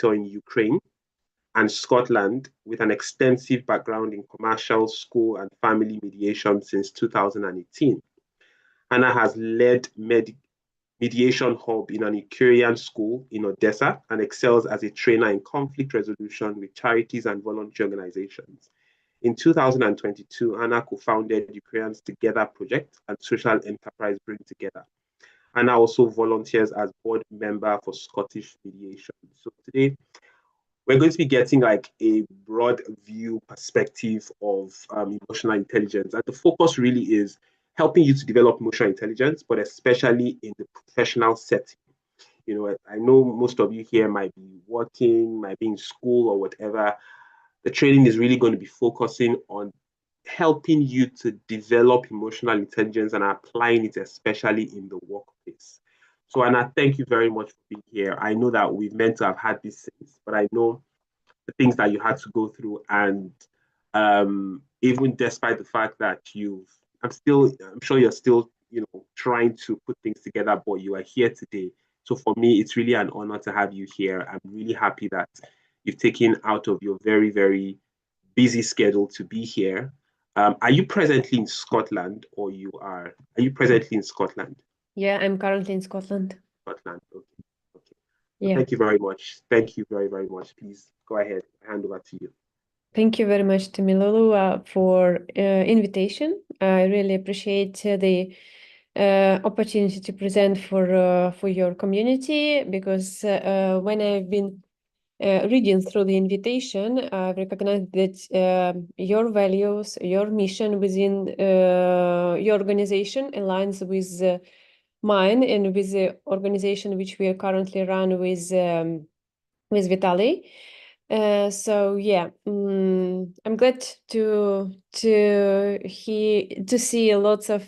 in Ukraine and Scotland with an extensive background in commercial, school, and family mediation since 2018. Hannah has led mediation hub in an Ukrainian school in Odessa and excels as a trainer in conflict resolution with charities and voluntary organizations. In 2022, Hannah co-founded Ukrainians Together project and social enterprise Bring Together. Hannah also volunteers as board member for Scottish Mediation. So today, we're going to be getting like a broad view perspective of emotional intelligence. And the focus really is helping you to develop emotional intelligence, but especially in the professional setting. You know, I know most of you here might be working, might be in school or whatever. The training is really going to be focusing on helping you to develop emotional intelligence and applying it, especially in the workplace. So, Anna, thank you very much for being here. I know that we've meant to have had this since, but I know the things that you had to go through, and even despite the fact that I'm sure you're still, trying to put things together, but you are here today. So for me, it's really an honor to have you here. I'm really happy that you've taken out of your very, very busy schedule to be here. Are you presently in Scotland, or are you presently in Scotland? Yeah, I'm currently in Scotland. Scotland, okay. Okay. Yeah. Thank you very much. Thank you very, very much. Please go ahead. Hand over to you. Thank you very much, Temilolu, for invitation. I really appreciate the opportunity to present for your community, because when I've been reading through the invitation, I recognize that your values, your mission within your organization aligns with mine and with the organization which we are currently run with Vitaly. So yeah, I'm glad to see lots of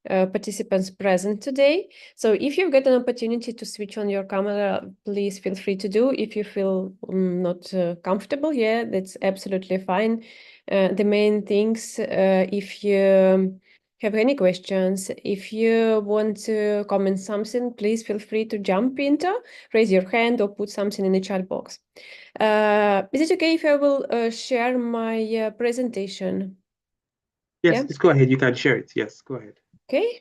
participants present today. So if you've got an opportunity to switch on your camera, please feel free to do. If you feel not comfortable, yeah, that's absolutely fine. The main things, if you have any questions, if you want to comment something, please feel free to jump into, raise your hand or put something in the chat box. Is it okay if I will share my presentation? Yes, Yeah? just go ahead. You can share it. Yes, go ahead. Okay.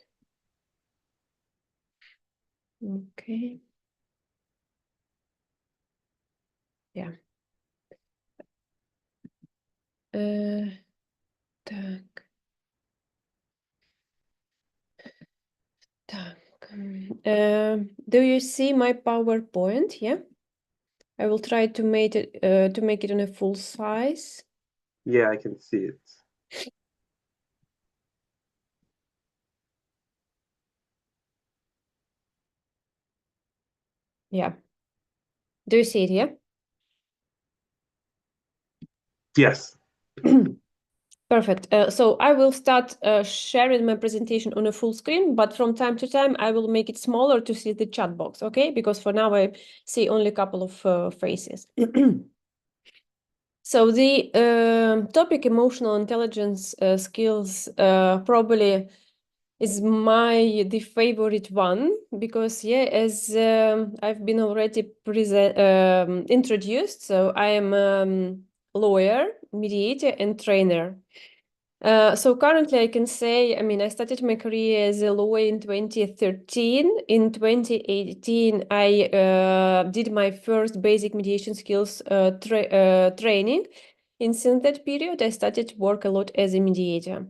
Okay. Yeah. Так. Do you see my PowerPoint? Yeah. I will try to make it on a full size. Yeah, I can see it. Yeah. Do you see it? Yeah. Yes. Perfect. So I will start sharing my presentation on a full screen, but from time to time I will make it smaller to see the chat box, okay? Because for now I see only a couple of faces. So the topic emotional intelligence skills probably is the favorite one, because yeah, as I've been already introduced, so I am lawyer, mediator, and trainer. So currently I can say, I mean, I started my career as a lawyer in 2013. In 2018, I did my first basic mediation skills training. And since that period, I started to work a lot as a mediator.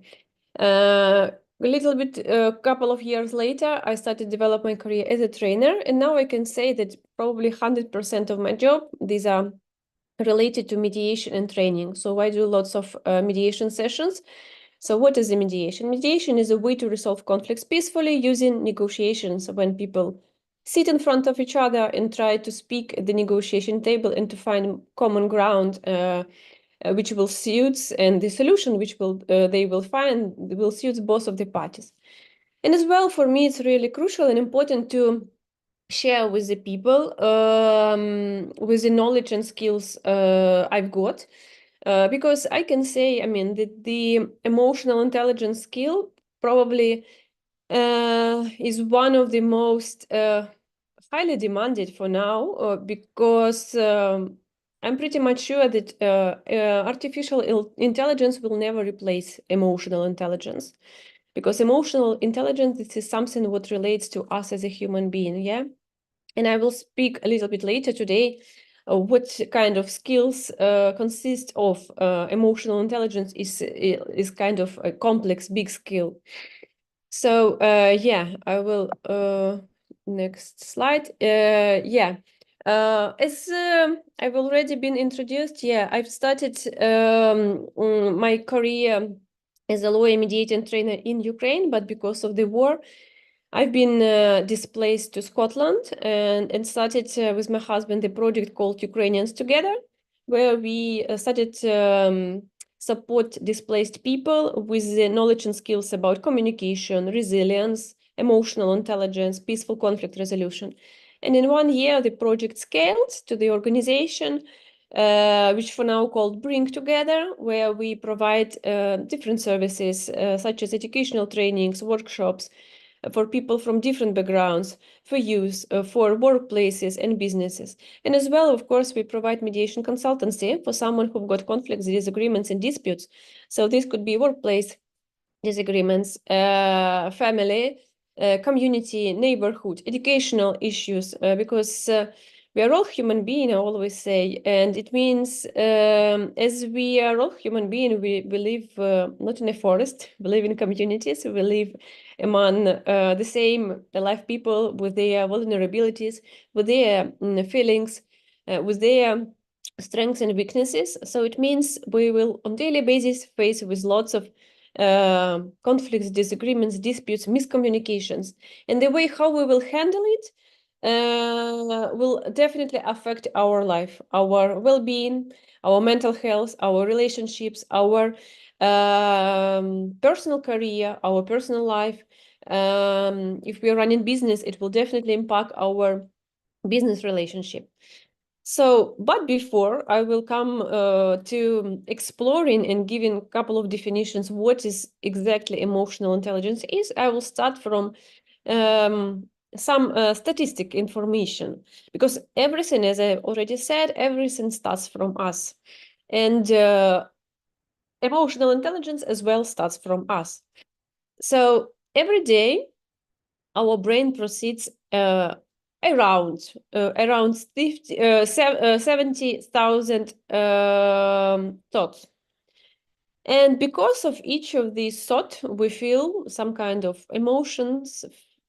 A little bit, a couple of years later, I started to develop my career as a trainer. And now I can say that probably 100% of my job, these are related to mediation and training. So I do lots of mediation sessions. So what is the mediation? Mediation is a way to resolve conflicts peacefully using negotiations, when people sit in front of each other and try to speak at the negotiation table and to find common ground which will suit, and the solution which they will find will suit both of the parties. And as well, for me, it's really crucial and important to share with the people with the knowledge and skills I've got, because I can say, I mean, that the emotional intelligence skill probably is one of the most highly demanded for now because I'm pretty much sure that artificial intelligence will never replace emotional intelligence, because emotional intelligence, this is something what relates to us as a human being, yeah? And I will speak a little bit later today what kind of skills consist of emotional intelligence is kind of a complex, big skill. So yeah, I will, next slide. Yeah, as I've already been introduced, yeah, I've started my career as a lawyer, mediator, and trainer in Ukraine, but because of the war, I've been displaced to Scotland and started with my husband a project called Ukrainians Together, where we started support displaced people with the knowledge and skills about communication, resilience, emotional intelligence, peaceful conflict resolution. And in 1 year, the project scaled to the organization, which for now called Bring Together, where we provide different services such as educational trainings, workshops, for people from different backgrounds, for youth, for workplaces and businesses. And as well, of course, we provide mediation consultancy for someone who've got conflicts, disagreements, and disputes. So this could be workplace disagreements, family, community, neighborhood, educational issues, because we are all human beings, I always say, and it means as we are all human beings, we live not in a forest, we live in communities, we live among the same life people with their vulnerabilities, with their feelings, with their strengths and weaknesses. So it means we will on daily basis face with lots of conflicts, disagreements, disputes, miscommunications. And the way how we will handle it will definitely affect our life, our well-being, our mental health, our relationships, our personal career, our personal life. If we are running business, it will definitely impact our business relationship. So, but before I will come to exploring and giving a couple of definitions what is exactly emotional intelligence is, I will start from some statistic information, because everything, as I already said, everything starts from us. And emotional intelligence as well starts from us. So every day, our brain proceeds around 70,000 thoughts. And because of each of these thoughts, we feel some kind of emotions,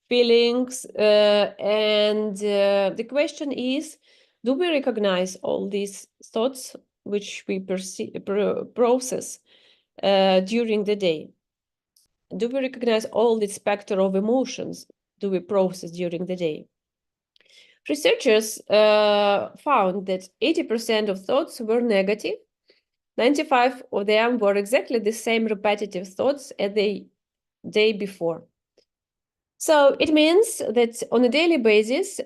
feelings, and the question is, do we recognize all these thoughts which we process during the day? Do we recognize all the spectrum of emotions do we process during the day? Researchers found that 80% of thoughts were negative. 95 of them were exactly the same repetitive thoughts as the day before. So it means that on a daily basis,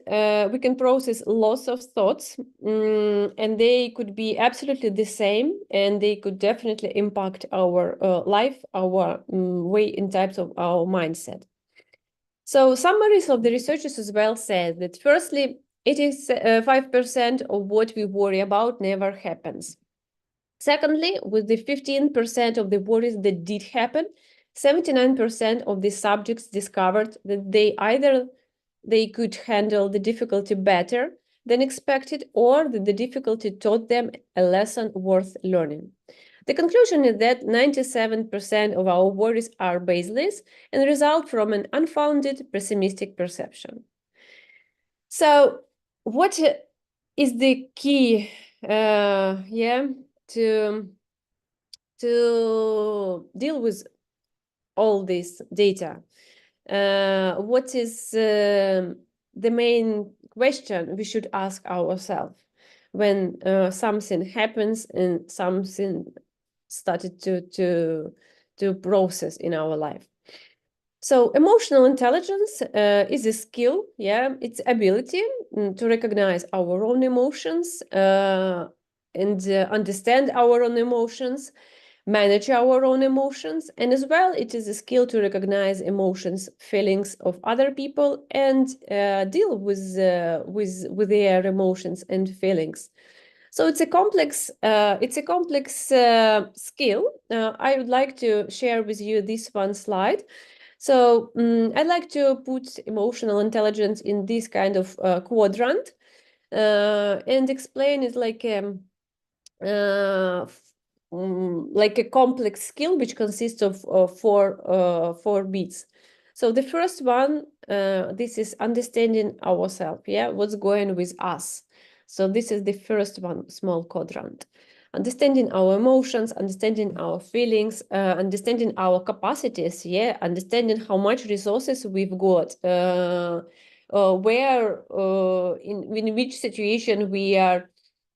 we can process lots of thoughts, and they could be absolutely the same, and they could definitely impact our life, our way in types of our mindset. So summaries of the researchers as well said that firstly, it is 5% of what we worry about never happens. Secondly, with the 15% of the worries that did happen, 79% of the subjects discovered that they could handle the difficulty better than expected, or that the difficulty taught them a lesson worth learning. The conclusion is that 97% of our worries are baseless and result from an unfounded pessimistic perception. So what is the key to deal with all this data? What is the main question we should ask ourselves when something happens and something started to process in our life? So emotional intelligence is a skill, it's ability to recognize our own emotions and understand our own emotions, manage our own emotions, and as well, it is a skill to recognize emotions, feelings of other people, and deal with their emotions and feelings. So it's a complex skill. I would like to share with you this one slide. So I'd like to put emotional intelligence in this kind of quadrant and explain it like a complex skill which consists of four bits. So the first one, this is understanding ourselves. Yeah, what's going with us. So this is the first one, small quadrant. Understanding our emotions, understanding our feelings, understanding our capacities. Yeah, understanding how much resources we've got. Where in which situation we are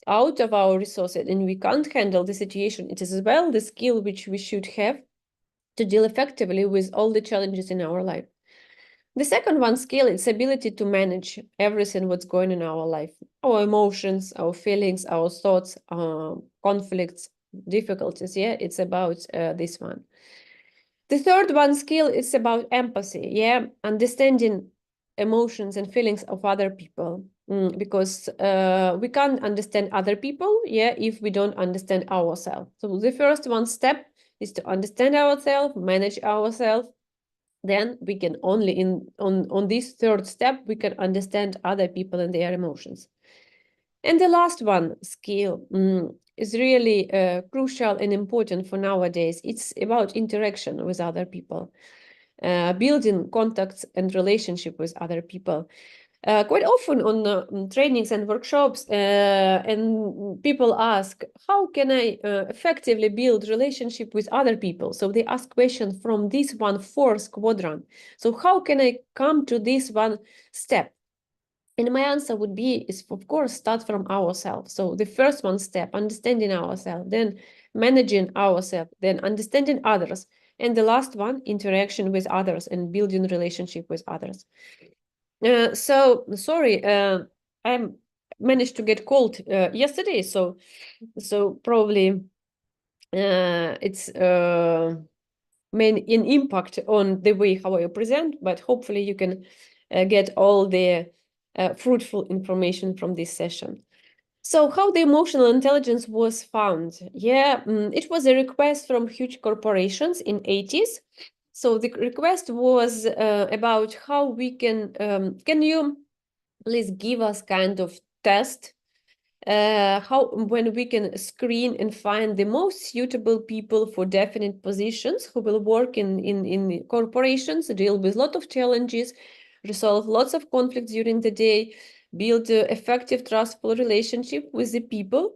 out of our resources and we can't handle the situation. It is as well the skill which we should have to deal effectively with all the challenges in our life. The second one skill is ability to manage everything what's going in our life, our emotions, our feelings, our thoughts, conflicts, difficulties. Yeah, it's about this one. The third one skill is about empathy. Yeah, understanding emotions and feelings of other people. Because we can't understand other people, yeah, if we don't understand ourselves. So the first one step is to understand ourselves, manage ourselves. Then we can only on this third step we can understand other people and their emotions. And the last one skill is really crucial and important for nowadays. It's about interaction with other people, building contacts and relationship with other people. Quite often on trainings and workshops, and people ask, how can I effectively build relationship with other people? So they ask questions from this one fourth quadrant. So how can I come to this one step? And my answer would be, is of course, start from ourselves. So the first one step, understanding ourselves, then managing ourselves, then understanding others. And the last one, interaction with others and building relationship with others. So sorry, I managed to get cold yesterday, so probably it's main an impact on the way how I present, but hopefully you can get all the fruitful information from this session. So how the emotional intelligence was found? Yeah, it was a request from huge corporations in 80s. So the request was about how we can you please give us kind of test how when we can screen and find the most suitable people for definite positions who will work in corporations, deal with a lot of challenges, resolve lots of conflicts during the day, build an effective, trustful relationship with the people.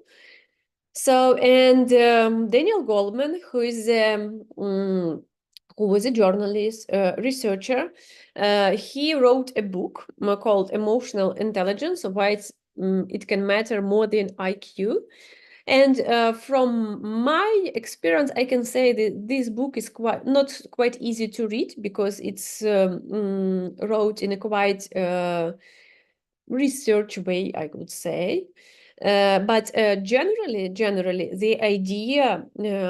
So, and Daniel Goleman, who was a journalist, researcher, he wrote a book called Emotional Intelligence, why it can matter more than IQ. And from my experience, I can say that this book is not quite easy to read because it's wrote in a quite research way, I would say. But generally, the idea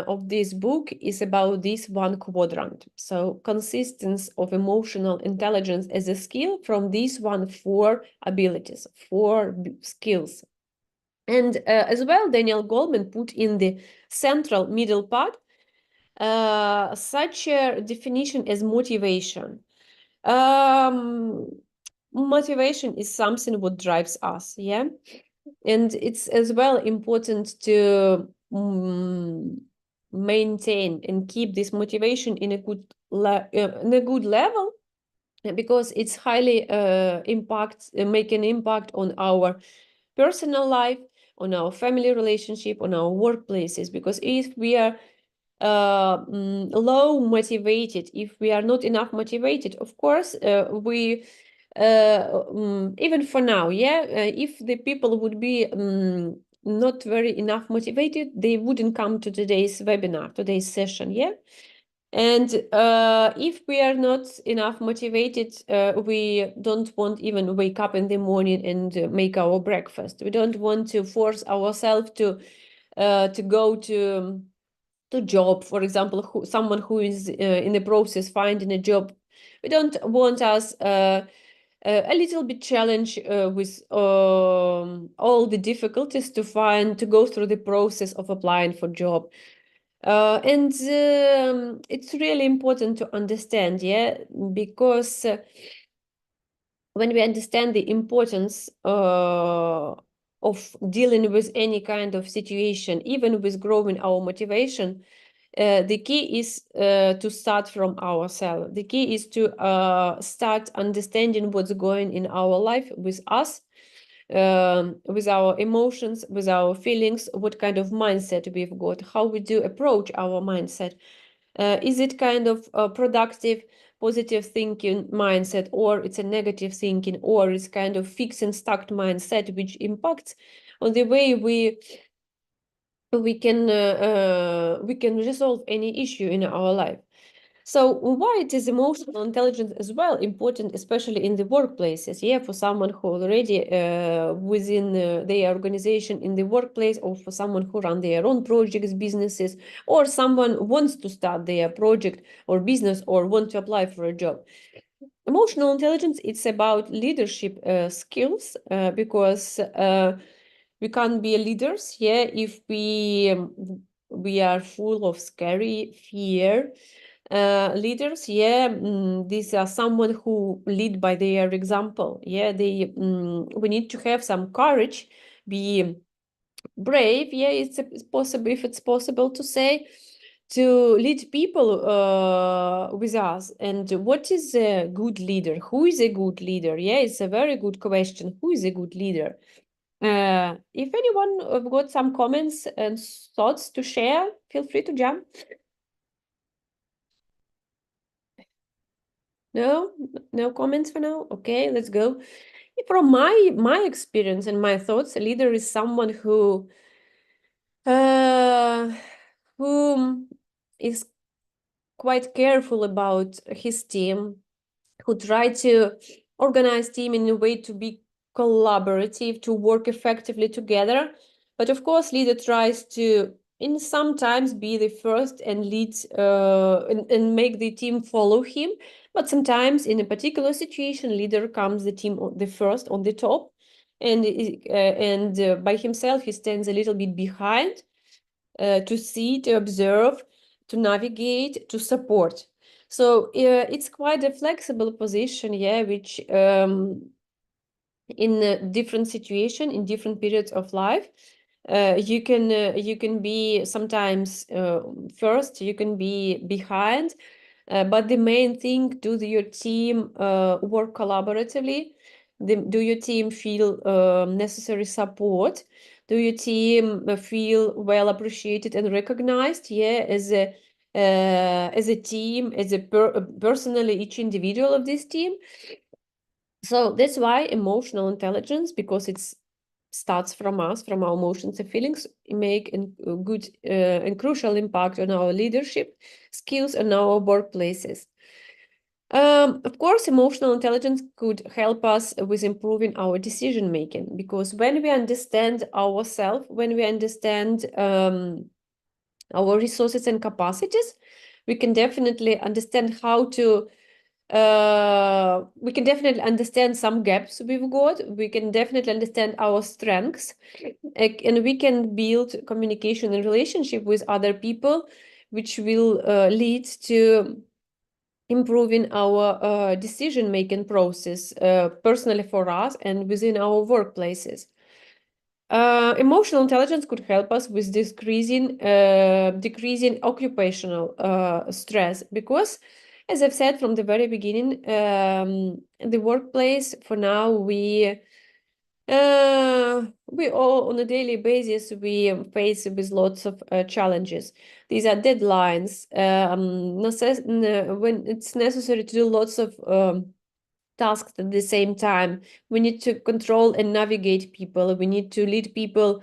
of this book is about this one quadrant. So consistence of emotional intelligence as a skill from these four abilities, four skills. And as well, Daniel Goleman put in the central middle part such a definition as motivation. Motivation is something what drives us, yeah? And it's as well important to maintain and keep this motivation in a good level, because it's highly make an impact on our personal life, on our family relationship, on our workplaces. Because if we are low motivated, if we are not enough motivated, of course we even for now, yeah, if the people would be not very enough motivated, they wouldn't come to today's webinar, today's session, yeah. And if we are not enough motivated, we don't want even wake up in the morning and make our breakfast. We don't want to force ourselves to go to to job, for example, someone who is in the process finding a job. We don't want us a little bit challenge with all the difficulties to go through the process of applying for job. And it's really important to understand, yeah, because when we understand the importance of dealing with any kind of situation, even with growing our motivation, the key is to start from ourselves. The key is to start understanding what's going in our life with us, with our emotions, with our feelings, what kind of mindset we've got, how we do approach our mindset. Is it kind of productive, positive thinking mindset, or it's a negative thinking, or it's kind of fixed and stuck mindset, which impacts on the way we can resolve any issue in our life. So why it is emotional intelligence as well important, especially in the workplaces? Yeah, for someone who already within their organization in the workplace, or for someone who run their own projects, businesses, or someone wants to start their project or business or want to apply for a job. Emotional intelligence, it's about leadership skills, because we can't be leaders, yeah, if we are full of scary fear. Leaders, yeah, these are someone who lead by their example. Yeah, we need to have some courage, be brave. Yeah, it's possible, if it's possible to say, to lead people with us. And what is a good leader? Who is a good leader? Yeah, it's a very good question. Who is a good leader? If anyone got some comments and thoughts to share, feel free to jump. No comments for now. Okay, let's go. From my experience and my thoughts, a leader is someone who is quite careful about his team, who try to organize team in a way to be collaborative, to work effectively together. But of course, leader tries to in sometimes be the first and lead and make the team follow him. But sometimes in a particular situation, leader comes the team on the first on the top, and by himself he stands a little bit behind to see, to observe, to navigate, to support. So it's quite a flexible position, yeah, which in a different situation, in different periods of life, you can be sometimes first, you can be behind, but the main thing, do your team work collaboratively? Do your team feel necessary support? Do your team feel well appreciated and recognized? Yeah, as a team, as a personally, each individual of this team. So that's why emotional intelligence, because it starts from us, from our emotions and feelings, make a good and crucial impact on our leadership skills and our workplaces. Of course, emotional intelligence could help us with improving our decision making, because when we understand ourselves, when we understand our resources and capacities, we can definitely understand how to we can definitely understand some gaps we've got. We can definitely understand our strengths, and we can build communication and relationship with other people, which will lead to improving our decision-making process personally for us and within our workplaces. Emotional intelligence could help us with decreasing occupational stress, because, as I've said from the very beginning, the workplace, for now, we all on a daily basis we face with lots of challenges. These are deadlines, when it's necessary to do lots of tasks at the same time. We need to control and navigate people. We need to lead people,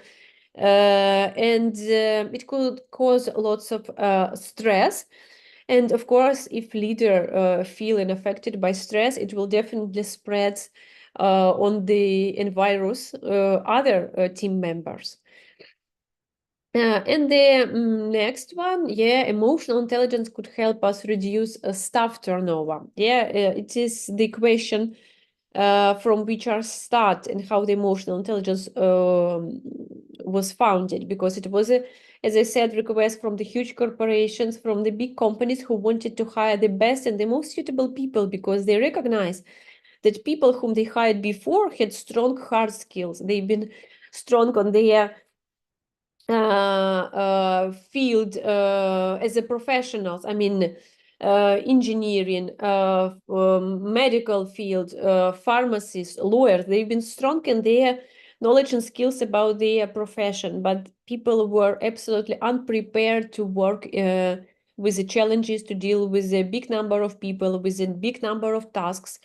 and it could cause lots of stress. And of course, if leader feeling affected by stress, it will definitely spread on the virus other team members. And the next one, yeah, emotional intelligence could help us reduce staff turnover. Yeah, it is the question from which our start and how the emotional intelligence was founded, because it was a, as I said, request from the huge corporations, from the big companies who wanted to hire the best and the most suitable people, because they recognize that people whom they hired before had strong hard skills. They've been strong on their field as a professionals. I mean, engineering, medical field, pharmacists, lawyers. They've been strong in their knowledge and skills about their profession, but people were absolutely unprepared to work with the challenges, to deal with a big number of people, with a big number of tasks.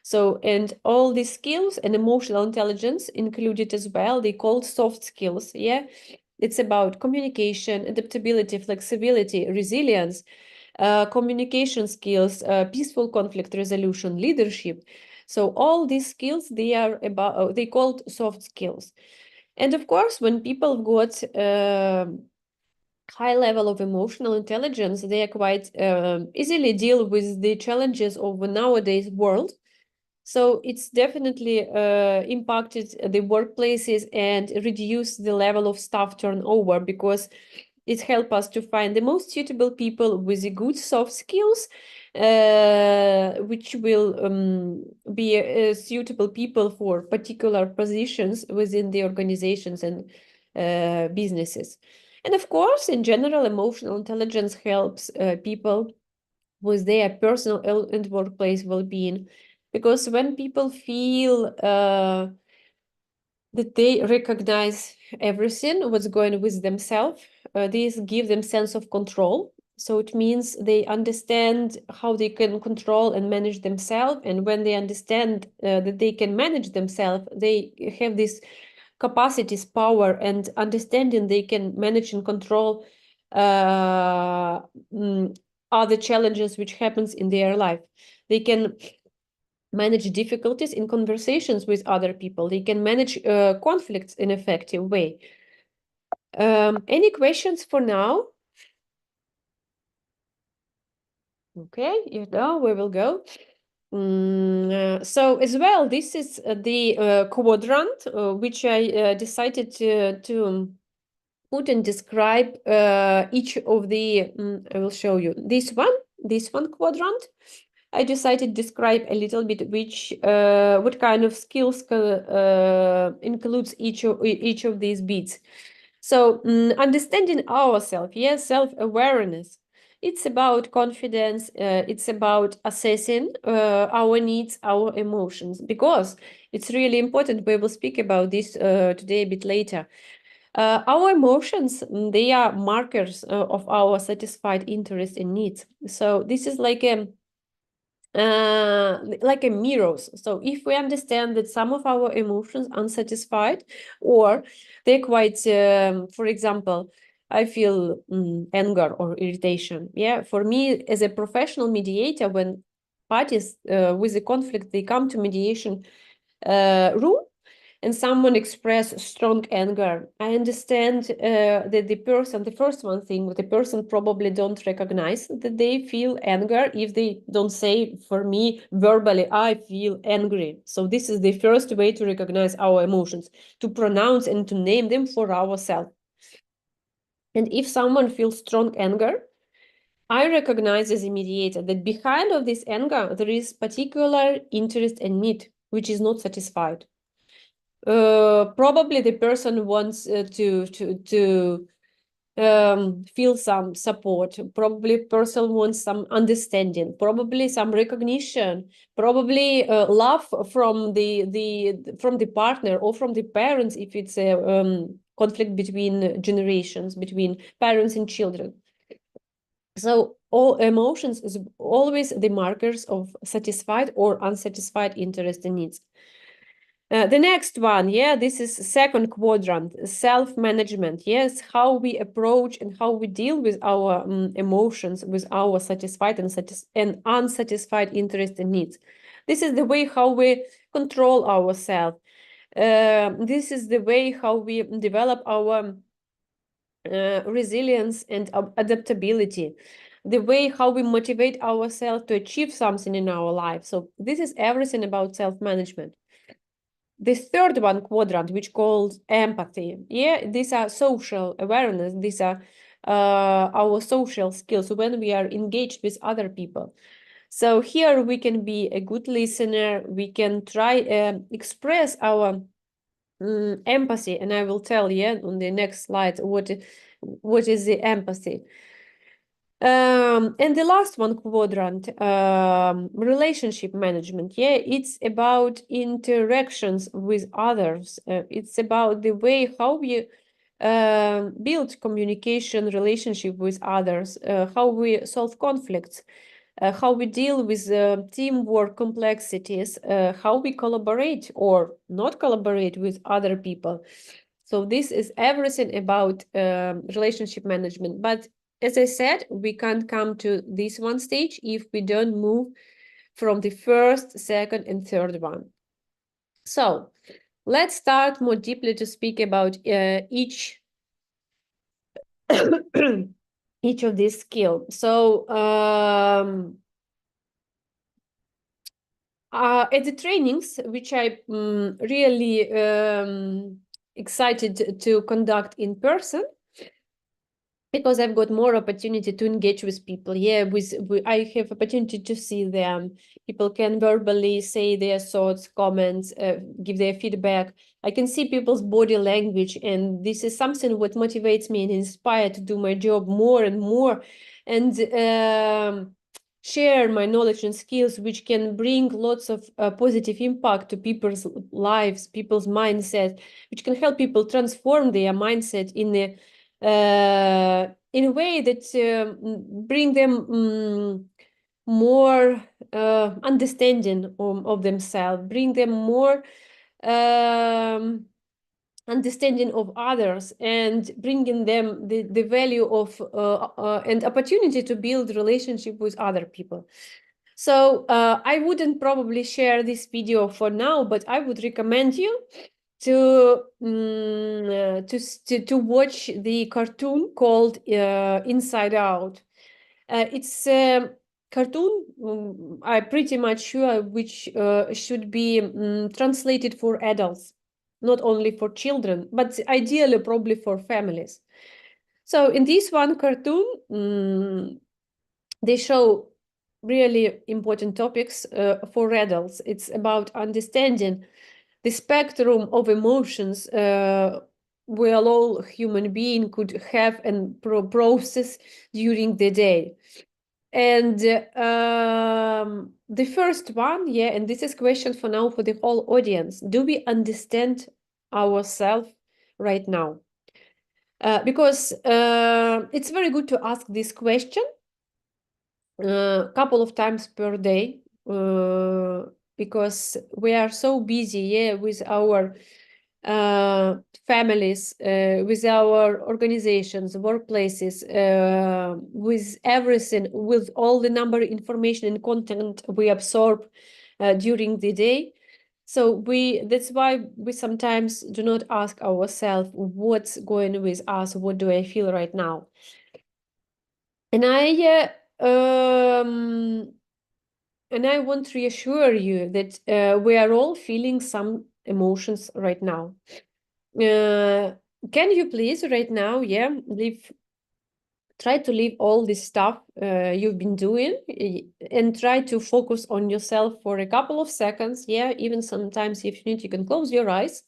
So, and all these skills and emotional intelligence included as well, they called soft skills. Yeah. It's about communication, adaptability, flexibility, resilience, communication skills, peaceful conflict resolution, leadership. So all these skills, they are about, they called soft skills. And of course, when people got high level of emotional intelligence, they are quite easily deal with the challenges of the nowadays world. So it's definitely impacted the workplaces and reduced the level of staff turnover, because it helps us to find the most suitable people with the good soft skills, which will be suitable people for particular positions within the organizations and businesses. And of course, in general, emotional intelligence helps people with their personal and workplace well-being, because when people feel that they recognize everything what's going with themselves, this gives them sense of control. So it means they understand how they can control and manage themselves, and when they understand that they can manage themselves, they have this capacities, power, and understanding they can manage and control other challenges which happens in their life. They can manage difficulties in conversations with other people. They can manage conflicts in an effective way. Any questions for now? Okay, you know, we will go. So as well, this is the quadrant which I decided to put and describe each of the, I will show you this one quadrant. I decided to describe a little bit which what kind of skills includes each of these bits. So understanding ourselves, yes, self-awareness. It's about confidence. It's about assessing our needs, our emotions, because it's really important. We will speak about this today a bit later. Our emotions, they are markers of our satisfied interest and needs. So this is like a mirrors. So if we understand that some of our emotions unsatisfied, or they're quite, for example, I feel anger or irritation. Yeah, for me as a professional mediator, when parties with the conflict, they come to mediation room, and someone express strong anger, I understand that the person, the first one thing, the person probably don't recognize that they feel anger if they don't say for me verbally, I feel angry. So this is the first way to recognize our emotions, to pronounce and to name them for ourselves. And if someone feels strong anger, I recognize as a mediator that behind of this anger, there is particular interest and need, which is not satisfied. Probably the person wants to feel some support. Probably person wants some understanding. Probably some recognition. Probably love from the partner or from the parents if it's a conflict between generations, between parents and children. So all emotions is always the markers of satisfied or unsatisfied interest and needs. The next one, yeah, this is second quadrant, self-management. Yes, how we approach and how we deal with our emotions, with our satisfied and unsatisfied interest and needs. This is the way how we control ourselves. This is the way how we develop our resilience and adaptability, the way how we motivate ourselves to achieve something in our life. So this is everything about self-management. The third one quadrant, which called empathy, yeah, these are social awareness. These are our social skills when we are engaged with other people. So here we can be a good listener. We can try express our empathy, and I will tell you on the next slide what is the empathy. And the last one quadrant, relationship management. Yeah, it's about interactions with others. It's about the way how we build communication relationship with others, how we solve conflicts, how we deal with teamwork complexities, how we collaborate or not collaborate with other people. So this is everything about relationship management. But as I said, we can't come to this one stage if we don't move from the first, second, and third one. So let's start more deeply to speak about each each of these skills. So at the trainings, which I really excited to conduct in person, because I've got more opportunity to engage with people. Yeah, I have opportunity to see them. People can verbally say their thoughts, comments, give their feedback. I can see people's body language, and this is something what motivates me and inspires to do my job more and more, and share my knowledge and skills, which can bring lots of positive impact to people's lives, people's mindset, which can help people transform their mindset in a way that bring them more understanding of themselves, bring them more understanding of others, and bringing them the value of and opportunity to build relationship with other people. So I wouldn't probably share this video for now, but I would recommend you to watch the cartoon called Inside Out. It's a cartoon, I'm pretty much sure, which should be translated for adults, not only for children, but ideally probably for families. So in this one cartoon, they show really important topics for adults. It's about understanding the spectrum of emotions we all human being could have and process during the day. And the first one, yeah, and this is question for now for the whole audience. Do we understand ourselves right now? Because it's very good to ask this question a couple of times per day, because we are so busy, yeah, with our families, with our organizations, workplaces, with everything, with all the number of information and content we absorb during the day. So that's why we sometimes do not ask ourselves what's going with us, what do I feel right now? And I want to reassure you that we are all feeling some emotions right now. Can you please right now, yeah, try to leave all this stuff you've been doing and try to focus on yourself for a couple of seconds. Yeah, even sometimes if you need, you can close your eyes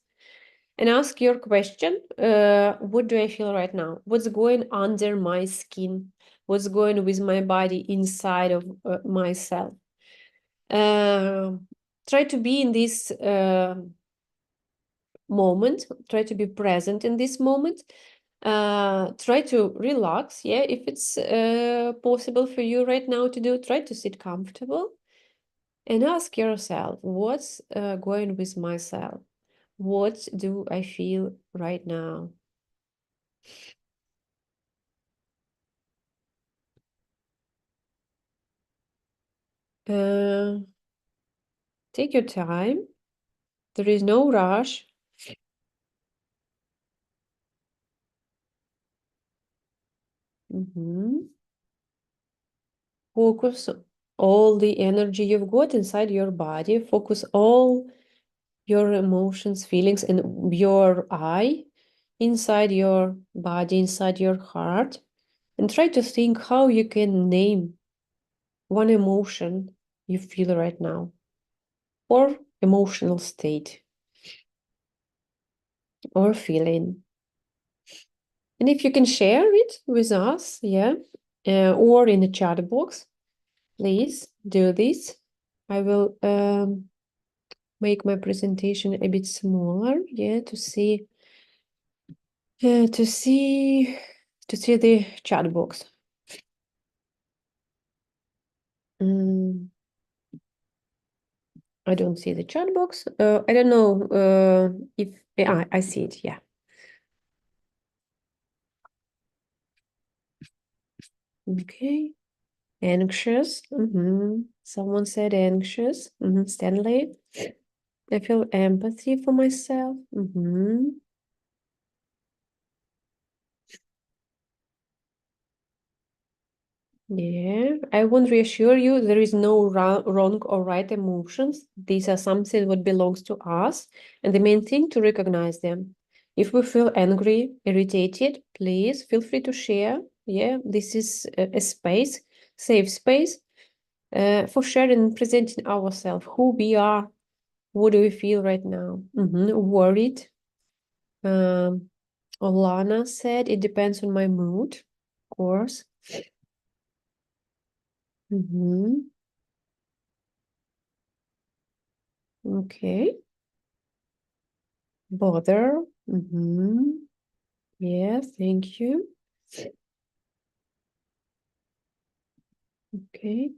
and ask your question. What do I feel right now? What's going under my skin? What's going with my body inside of myself? Try to be in this moment, try to be present in this moment, try to relax. Yeah, if it's possible for you right now to do, try to sit comfortable and ask yourself, what's going with myself? What do I feel right now? Take your time. There is no rush. Focus all the energy you've got inside your body. Focus all your emotions, feelings, and your eye inside your body, inside your heart. And try to think how you can name one emotion you feel right now, or emotional state, or feeling. And if you can share it with us, or in the chat box, please do this. I will make my presentation a bit smaller, to see the chat box. I don't see the chat box. I don't know if I see it. Yeah. Okay. Anxious. Someone said anxious. Stanley. I feel empathy for myself. Yeah, I want to reassure you there is no wrong or right emotions. These are something what belongs to us, and the main thing to recognize them. If we feel angry, irritated, please feel free to share. Yeah, this is a space, safe space, for sharing and presenting ourselves, who we are, what do we feel right now. Worried. Olana said it depends on my mood, of course. Okay. Bother. Yeah, thank you. Okay.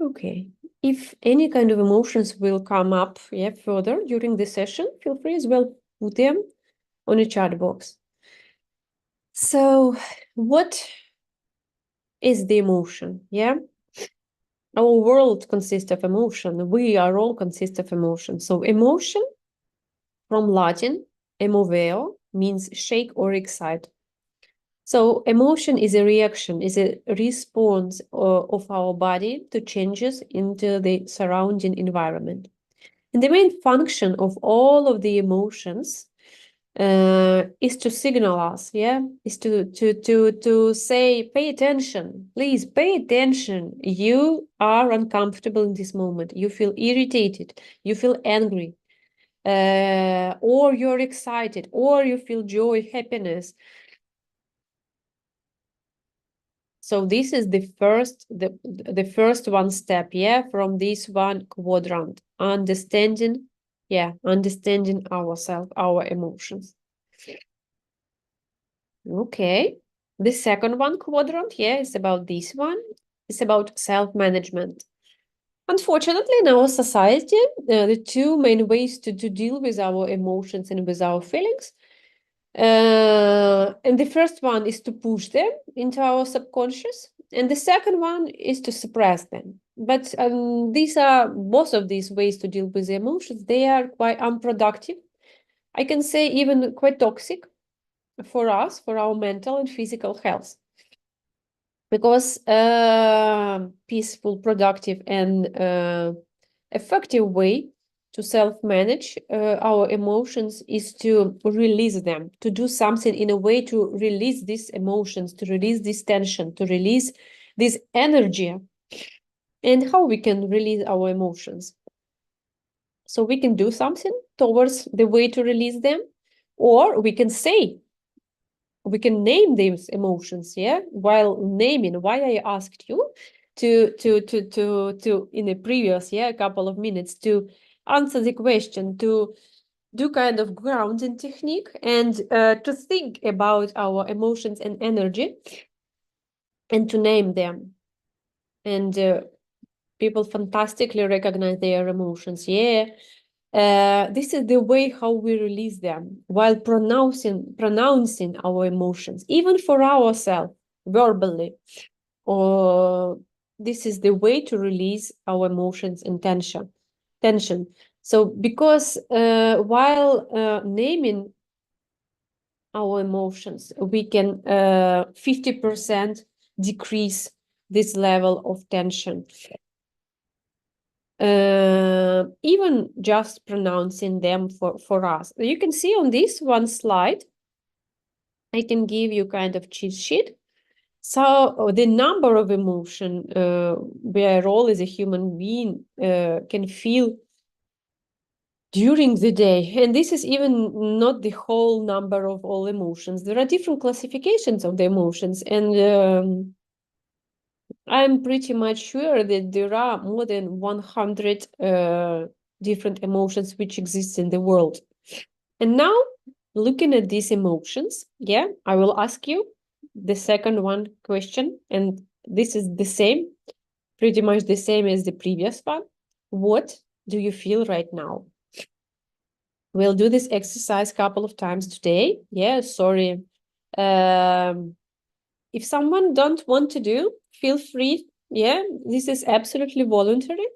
Okay. If any kind of emotions will come up, further during the session, feel free as well put them on a chat box. So, what is the emotion? Yeah. Our world consists of emotion. We are all consist of emotion. So, emotion from Latin, emoveo, means shake or excite. So emotion is a reaction, is a response of our body to changes into the surrounding environment. And the main function of all of the emotions is to signal us, is to say, pay attention, please pay attention. You are uncomfortable in this moment. You feel irritated, you feel angry, or you're excited, or you feel joy, happiness. So this is the first one step, from this one quadrant, understanding ourselves, our emotions. Okay, the second one quadrant, is about this one. It's about self-management. Unfortunately, in our society, the two main ways to deal with our emotions and with our feelings, and the first one is to push them into our subconscious, and the second one is to suppress them. But both of these ways to deal with the emotions, they are quite unproductive. I can say even quite toxic for us, for our mental and physical health. Because peaceful, productive, and effective way to self-manage our emotions is to release them, to do something in a way to release these emotions, to release this tension, to release this energy. And how we can release our emotions? So we can do something towards the way to release them, or we can name these emotions, while naming. Why I asked you to in the previous couple of minutes to answer the question, to do kind of grounding technique, and to think about our emotions and energy, and to name them. And people fantastically recognize their emotions. This is the way how we release them, while pronouncing our emotions, even for ourselves, verbally. Or this is the way to release our emotions and tension. So because while naming our emotions, we can 50% decrease this level of tension. Even just pronouncing them for us. You can see on this one slide, I can give you kind of cheat sheet. So the number of emotion we are all as a human being can feel during the day. And this is even not the whole number of all emotions. There are different classifications of the emotions. And I'm pretty much sure that there are more than 100 different emotions which exist in the world. And now, looking at these emotions, yeah, I will ask you the second one question, and this is the same, pretty much the same as the previous one. What do you feel right now? We'll do this exercise a couple of times today. Yeah, sorry. If someone don't want to do, feel free. Yeah, this is absolutely voluntary.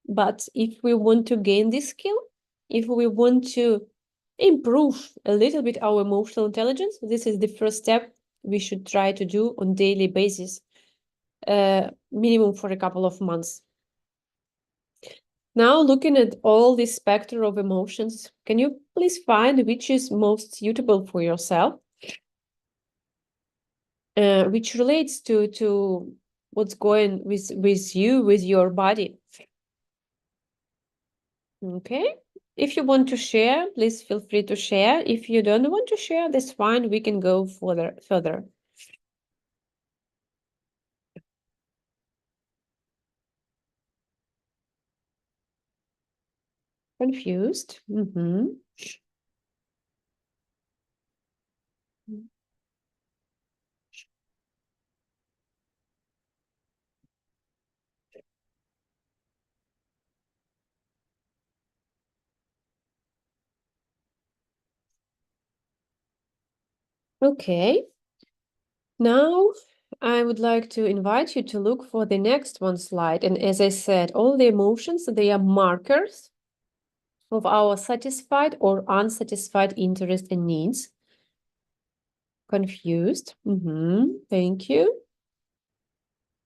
But if we want to gain this skill, if we want to improve a little bit our emotional intelligence, this is the first step we should try to do on daily basis, minimum for a couple of months. Now, looking at all this spectrum of emotions, can you please find which is most suitable for yourself, which relates to what's going with you, with your body? Okay. If you want to share, please feel free to share. If you don't want to share, that's fine. We can go further. Confused. Okay. Now, I would like to invite you to look for the next one slide. And as I said, all the emotions, they are markers of our satisfied or unsatisfied interest and needs. Confused. Thank you.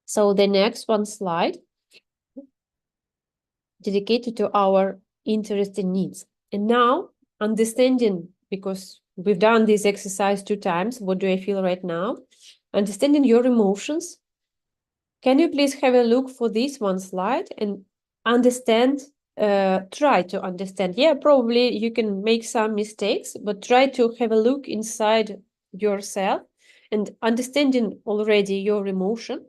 So the next one slide dedicated to our interest and needs. And now, understanding, because we've done this exercise 2 times, what do I feel right now? Understanding your emotions. Can you please have a look for this one slide and understand, try to understand. Yeah, probably you can make some mistakes, but try to have a look inside yourself and understanding already your emotion.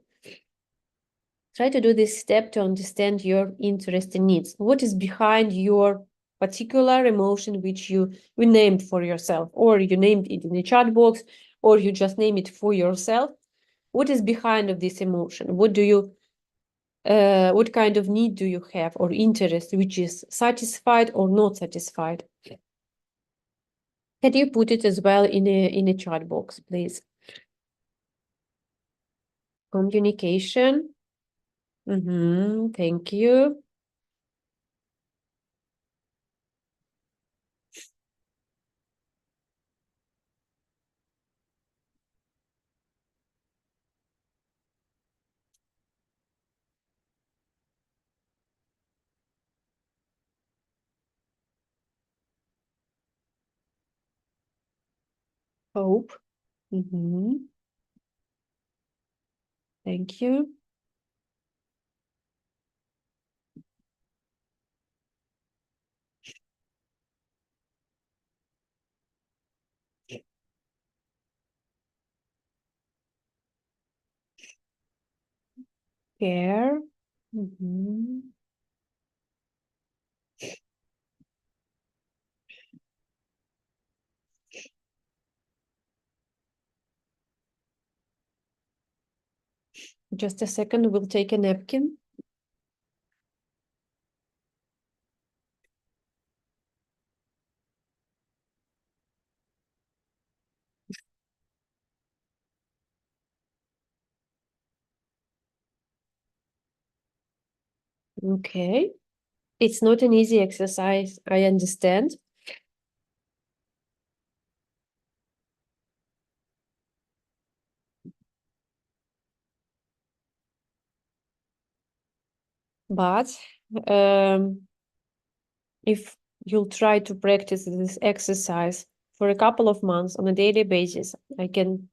Try to do this step to understand your interest and needs. What is behind your particular emotion which you named for yourself, or you named it in the chat box, or you just name it for yourself? What is behind of this emotion? What do you, what kind of need do you have or interest which is satisfied or not satisfied? Can you put it as well in a chat box, please? Communication. Thank you. Hope. Thank you. Care. Just a second, we'll take a napkin. Okay. It's not an easy exercise, I understand. But if you'll try to practice this exercise for a couple of months on a daily basis, I can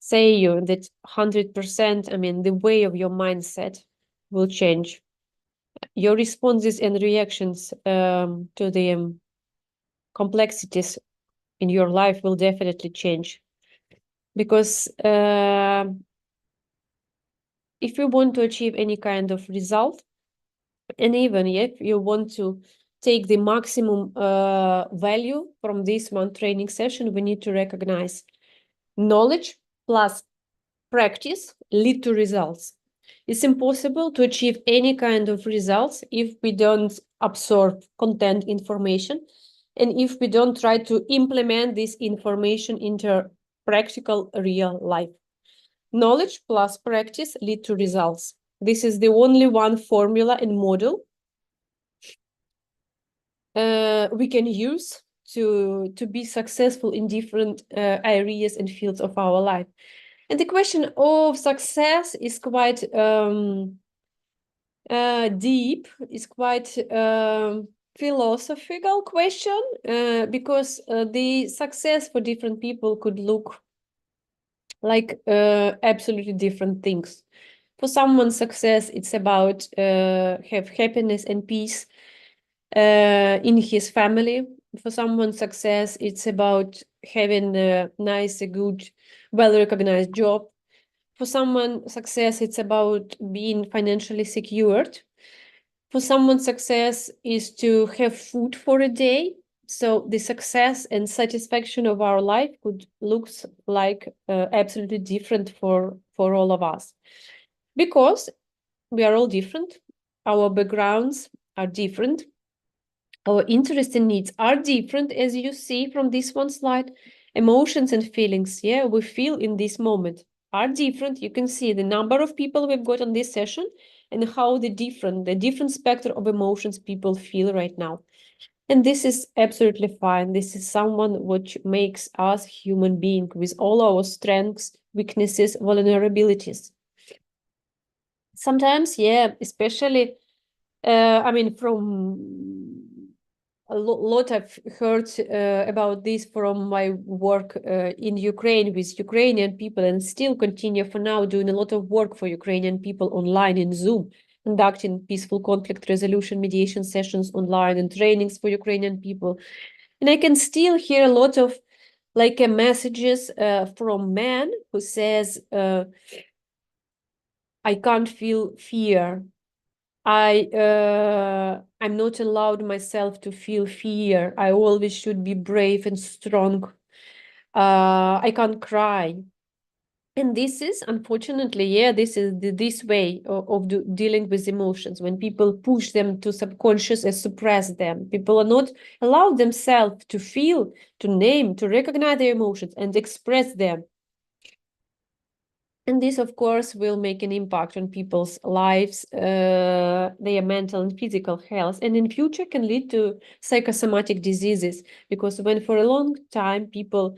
say you that 100%, I mean, the way of your mindset will change. Your responses and reactions to the complexities in your life will definitely change. Because if you want to achieve any kind of result, and even if you want to take the maximum value from this one training session, we need to recognize knowledge plus practice lead to results. It's impossible to achieve any kind of results if we don't absorb content information and if we don't try to implement this information into practical real life. Knowledge plus practice lead to results. This is the only one formula and model we can use to be successful in different areas and fields of our life. And the question of success is quite deep, is quite philosophical question because the success for different people could look like absolutely different things. For someone, success, it's about have happiness and peace in his family. For someone, success, it's about having a nice, a good, well-recognized job. For someone, success, it's about being financially secured. For someone, success is to have food for a day. So the success and satisfaction of our life could look like absolutely different for all of us. Because we are all different. Our backgrounds are different. Our interests and needs are different, as you see from this one slide. Emotions and feelings, yeah, we feel in this moment are different. You can see the number of people we've got on this session and how the different spectrum of emotions people feel right now. And this is absolutely fine. This is someone which makes us human being with all our strengths, weaknesses, vulnerabilities. Sometimes, yeah, especially, I mean, from a lot I've heard about this from my work in Ukraine with Ukrainian people, and still continue for now doing a lot of work for Ukrainian people online in Zoom, conducting peaceful conflict resolution mediation sessions online and trainings for Ukrainian people. And I can still hear a lot of like messages from men who says, I can't feel fear. I'm not allowed myself to feel fear. I always should be brave and strong. I can't cry. And this is, unfortunately, yeah, this is this way of dealing with emotions. When people push them to subconscious and suppress them, people are not allowed themselves to feel, to name, to recognize their emotions and express them. And this, of course, will make an impact on people's lives, their mental and physical health, and in future can lead to psychosomatic diseases. Because when for a long time people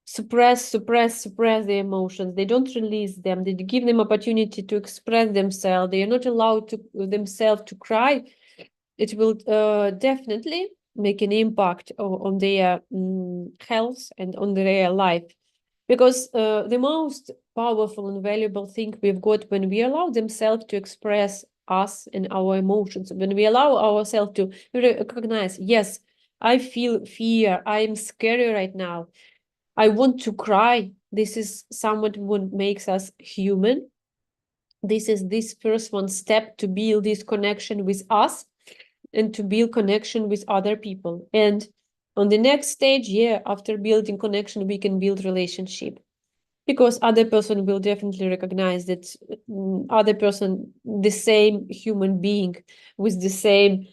suppress their emotions, they don't release them, they give them opportunity to express themselves, they are not allowed to themselves to cry, it will definitely make an impact on their health and on their life. Because the most powerful and valuable thing we've got when we allow themselves to express us and our emotions, when we allow ourselves to recognize, yes, I feel fear, I'm scary right now, I want to cry. This is somewhat what makes us human. This is this first one step to build this connection with us and to build connection with other people. And on the next stage, yeah, after building connection, we can build relationship. Because other person will definitely recognize that other person, the same human being with the same,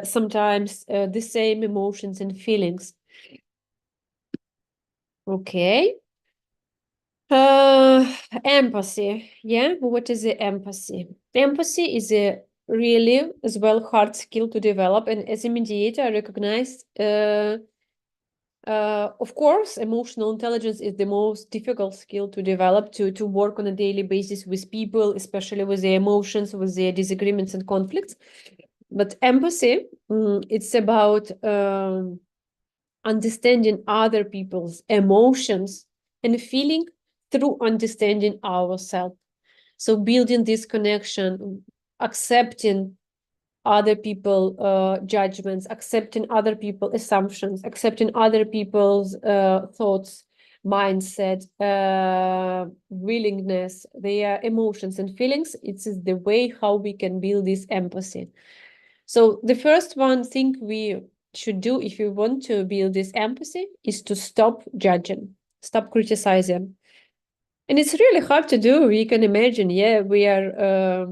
sometimes the same emotions and feelings. Okay. Empathy. Yeah, what is the empathy? Empathy is a really as well hard skill to develop, and as a mediator, I recognize Of course, emotional intelligence is the most difficult skill to develop, to work on a daily basis with people, especially with their emotions, with their disagreements and conflicts. But empathy, it's about understanding other people's emotions and feeling through understanding ourselves. So building this connection, accepting other people judgments, accepting other people assumptions, accepting other people's thoughts, mindset, willingness, their emotions and feelings. It is the way how we can build this empathy. So the first one thing we should do if you want to build this empathy is to stop judging, stop criticizing. And it's really hard to do. We can imagine, yeah, we are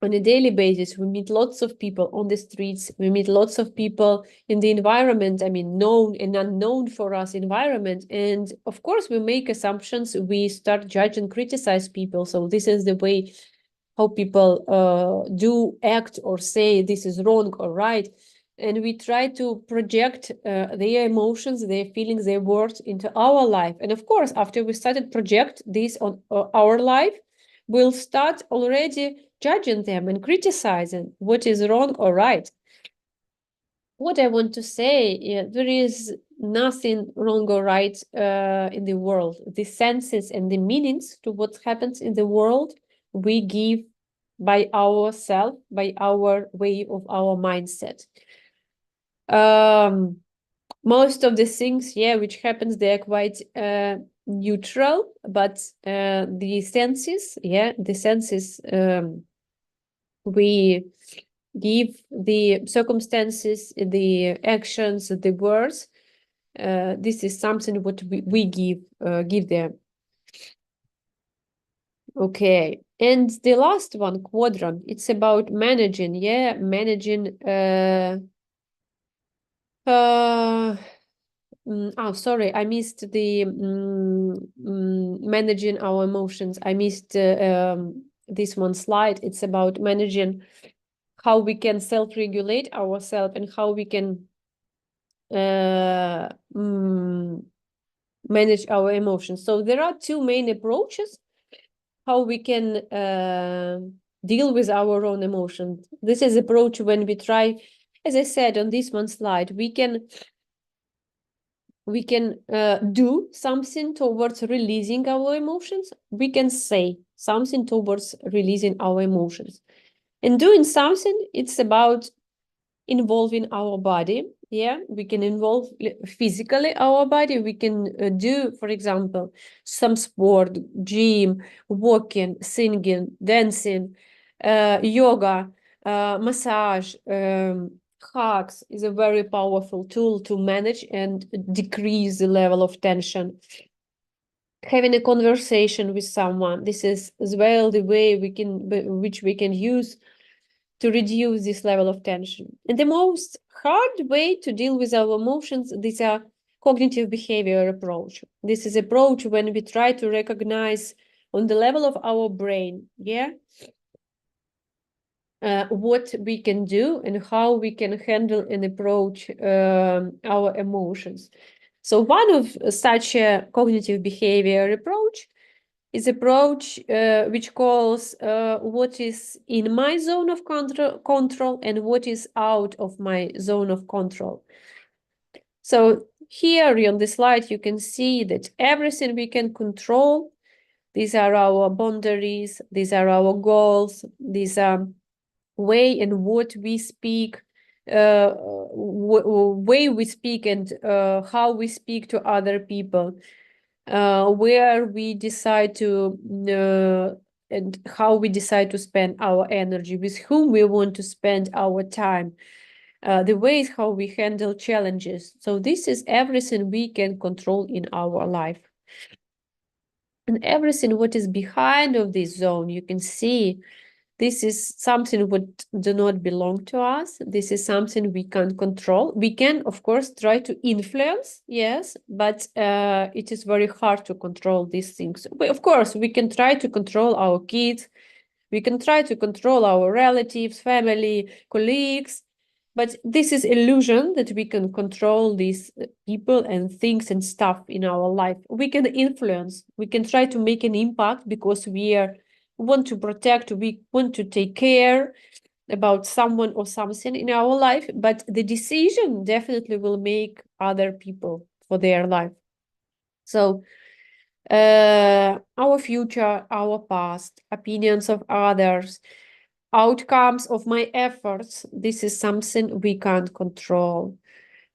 on a daily basis, we meet lots of people on the streets, we meet lots of people in the environment, I mean, known and unknown for us environment. And of course, we make assumptions, we start judge and criticize people. So this is the way how people do act or say this is wrong or right. And we try to project their emotions, their feelings, their words into our life. And of course, after we started project this on our life, we'll start already judging them and criticizing what is wrong or right. What I want to say, there is nothing wrong or right in the world. The senses and the meanings to what happens in the world we give by ourselves, by our way of our mindset. Most of the things, yeah, which happens, they are quite neutral, but the senses, yeah, the senses we give the circumstances, the actions, the words. This is something what we give them. Okay, and the last one, quadrant, it's about managing, yeah, managing oh, sorry, I missed the managing our emotions. I missed this one slide. It's about managing how we can self-regulate ourselves and how we can manage our emotions. So there are two main approaches how we can deal with our own emotions. This is approach when we try, as I said on this one slide, we can do something towards releasing our emotions. We can say something towards releasing our emotions. And doing something, it's about involving our body. Yeah, we can involve physically our body. We can do, for example, some sport, gym, walking, singing, dancing, yoga, massage, hugs is a very powerful tool to manage and decrease the level of tension. Having a conversation with someone, this is as well the way which we can use to reduce this level of tension. And the most hard way to deal with our emotions, these are cognitive behavior approach. This is approach when we try to recognize on the level of our brain, yeah, what we can do and how we can handle and approach our emotions. So one of such a cognitive behavior approach is approach which calls what is in my zone of control and what is out of my zone of control. So here on the slide, you can see that everything we can control, these are our boundaries, these are our goals, these are way in what we speak, way we speak and how we speak to other people, where we decide to and how we decide to spend our energy, with whom we want to spend our time, the ways how we handle challenges. So this is everything we can control in our life. And everything what is behind of this zone, you can see this is something what do not belong to us. This is something we can't control. We can, of course, try to influence, yes, but it is very hard to control these things. But of course, we can try to control our kids. We can try to control our relatives, family, colleagues. But this is illusion that we can control these people and things and stuff in our life. We can influence, we can try to make an impact because we want to protect, we want to take care about someone or something in our life, but the decision definitely will make other people for their life. So our future, our past, opinions of others, outcomes of my efforts, this is something we can't control.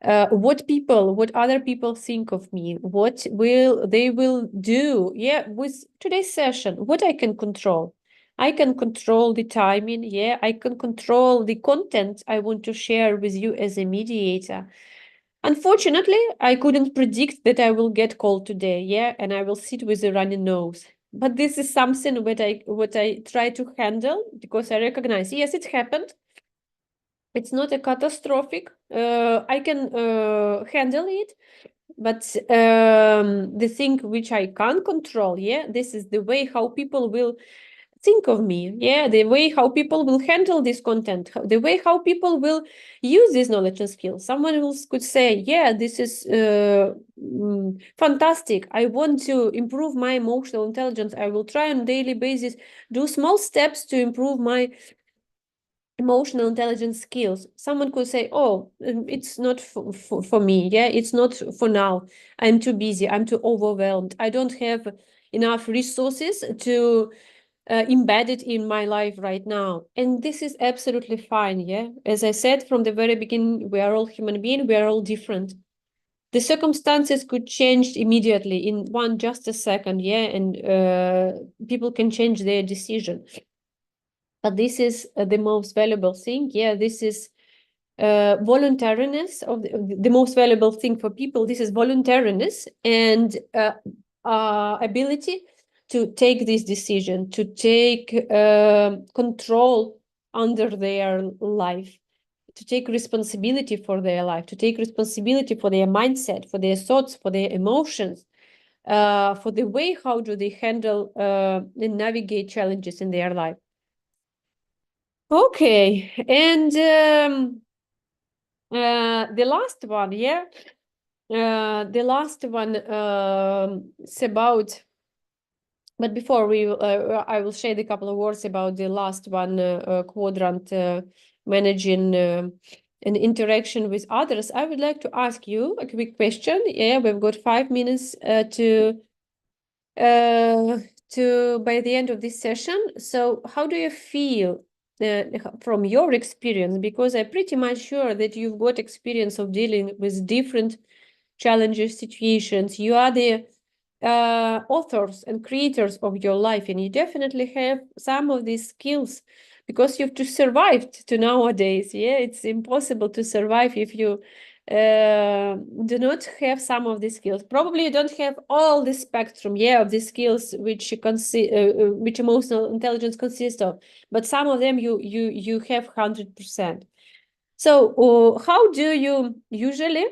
What other people think of me, what they will do. Yeah, with today's session, what I can control. I can control the timing. Yeah, I can control the content I want to share with you as a mediator. Unfortunately, I couldn't predict that I will get called today, yeah, and I will sit with a runny nose. But this is something what I try to handle because I recognize, yes, it happened. It's not a catastrophic. I can handle it, but the thing which I can't control, yeah, this is the way how people will think of me, yeah, the way how people will handle this content, the way how people will use this knowledge and skills. Someone else could say, yeah, this is fantastic, I want to improve my emotional intelligence, I will try on a daily basis do small steps to improve my emotional intelligence skills. Someone could say, oh, it's not for me, yeah, it's not for now, I'm too busy, I'm too overwhelmed, I don't have enough resources to embed it in my life right now. And this is absolutely fine, yeah? As I said from the very beginning, we are all human beings, we are all different. The circumstances could change immediately in just a second, yeah? And people can change their decision. But this is the most valuable thing, yeah? This is voluntariness of the most valuable thing for people. This is voluntariness and ability to take this decision, to take control under their life, to take responsibility for their life, to take responsibility for their mindset, for their thoughts, for their emotions, for the way how do they handle and navigate challenges in their life. Okay, and the last one, yeah. The last one is about, but before I will share a couple of words about the last one, quadrant, managing an interaction with others. I would like to ask you a quick question. Yeah, we've got 5 minutes by the end of this session. So how do you feel from your experience? Because I'm pretty much sure that you've got experience of dealing with different challenges, situations. You are the authors and creators of your life, and you definitely have some of these skills because you've to survived to nowadays. Yeah, it's impossible to survive if you do not have some of these skills. Probably you don't have all the spectrum, yeah, of the skills which which emotional intelligence consists of, but some of them you have 100%. So how do you usually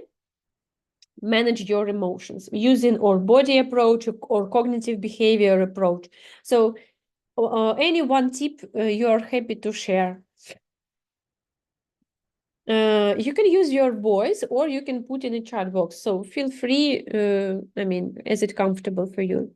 manage your emotions using or body approach or cognitive behavior approach? So any one tip you are happy to share? You can use your voice or you can put in a chat box. So feel free, I mean, is it comfortable for you?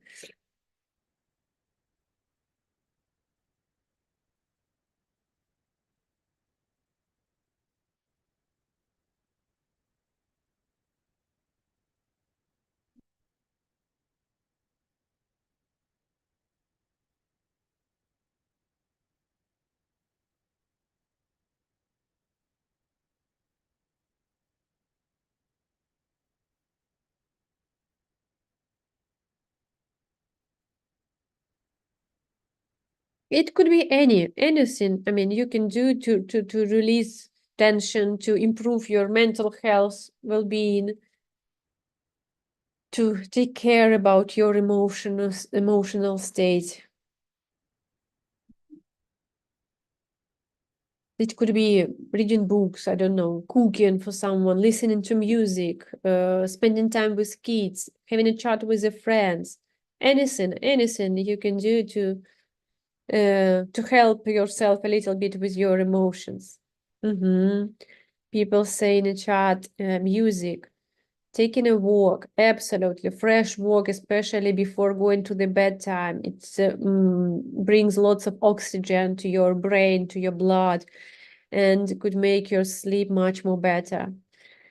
It could be anything. I mean, you can do to release tension, to improve your mental health, well-being, to take care about your emotional state. It could be reading books, I don't know, cooking for someone, listening to music, spending time with kids, having a chat with your friends, anything you can do to help yourself a little bit with your emotions. People say in the chat, music, taking a walk, absolutely. Fresh walk, especially before going to the bedtime. It brings lots of oxygen to your brain, to your blood, and could make your sleep much more better.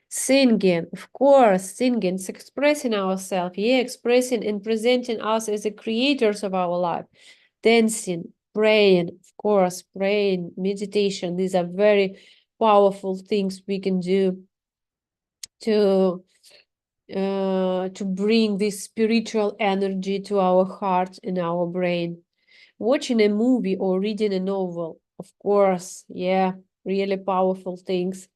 Singing, of course, singing, it's expressing ourselves, yeah, expressing and presenting us as the creators of our life. Dancing, praying, of course, praying, meditation, these are very powerful things we can do to bring this spiritual energy to our heart and our brain. Watching a movie or reading a novel, of course, yeah, really powerful things.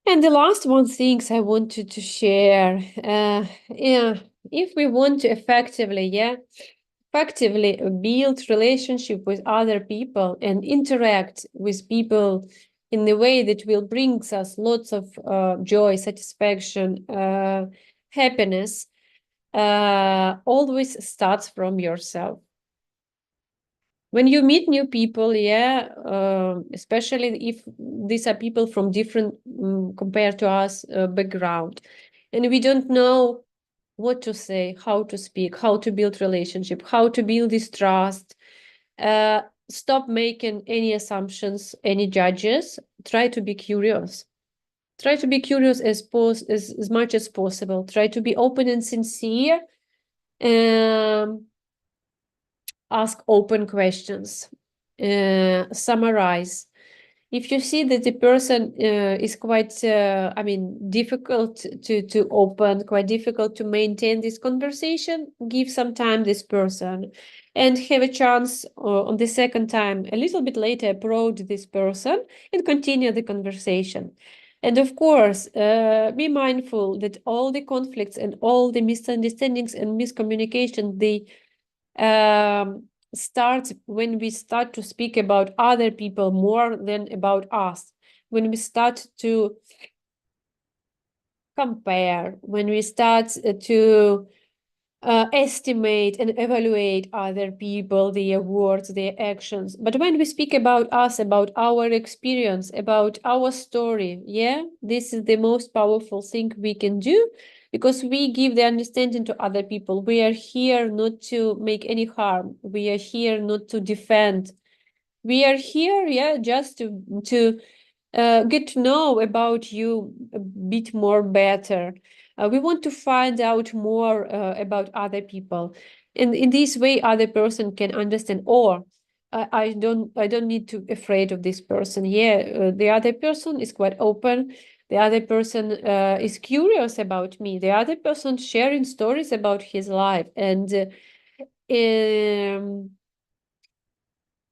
And the last one things I wanted to share, yeah, if we want to effectively build relationship with other people and interact with people in the way that will bring us lots of joy, satisfaction, happiness, always starts from yourself. When you meet new people, yeah, especially if these are people from different compared to us background, and we don't know what to say, how to speak, how to build relationship, how to build this trust, stop making any assumptions, any judges. Try to be curious. Try to be curious as much as possible. Try to be open and sincere. Ask open questions. Summarize. If you see that the person is quite, difficult to open, quite difficult to maintain this conversation, give some time this person and have a chance on the second time, a little bit later, approach this person and continue the conversation. And of course, be mindful that all the conflicts and all the misunderstandings and miscommunication, they starts when we start to speak about other people more than about us, when we start to compare, when we start to estimate and evaluate other people, their words, their actions. But when we speak about us, about our experience, about our story, yeah, this is the most powerful thing we can do, because we give the understanding to other people. We are here not to make any harm. We are here not to defend. We are here, yeah, just to get to know about you a bit more better. We want to find out more about other people, and in this way, other person can understand. Or I don't need to afraid of this person. Yeah, the other person is quite open. The other person is curious about me. The other person sharing stories about his life, and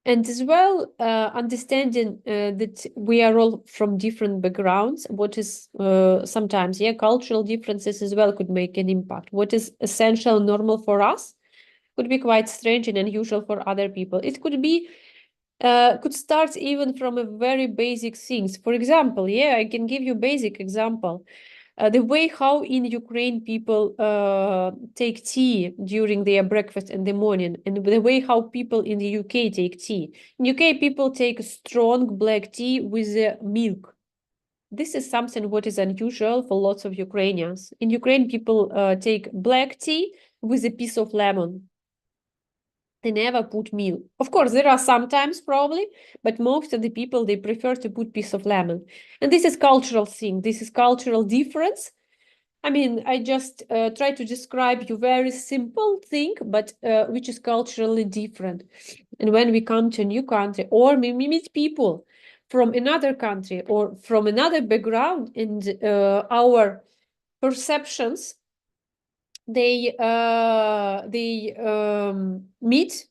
as well, understanding that we are all from different backgrounds, what is sometimes, yeah, cultural differences as well could make an impact. What is essential, normal for us could be quite strange and unusual for other people. It could be, could start even from a very basic things. For example, yeah, I can give you basic example. The way how in Ukraine people take tea during their breakfast in the morning, and the way how people in the UK take tea. In UK, people take strong black tea with milk. This is something what is unusual for lots of Ukrainians. In Ukraine, people take black tea with a piece of lemon. They never put milk. Of course, there are sometimes probably, but most of the people, they prefer to put piece of lemon. And this is cultural thing. This is cultural difference. I mean, I just try to describe you very simple thing, but which is culturally different. And when we come to a new country, or we meet people from another country or from another background, and our perceptions, they meet,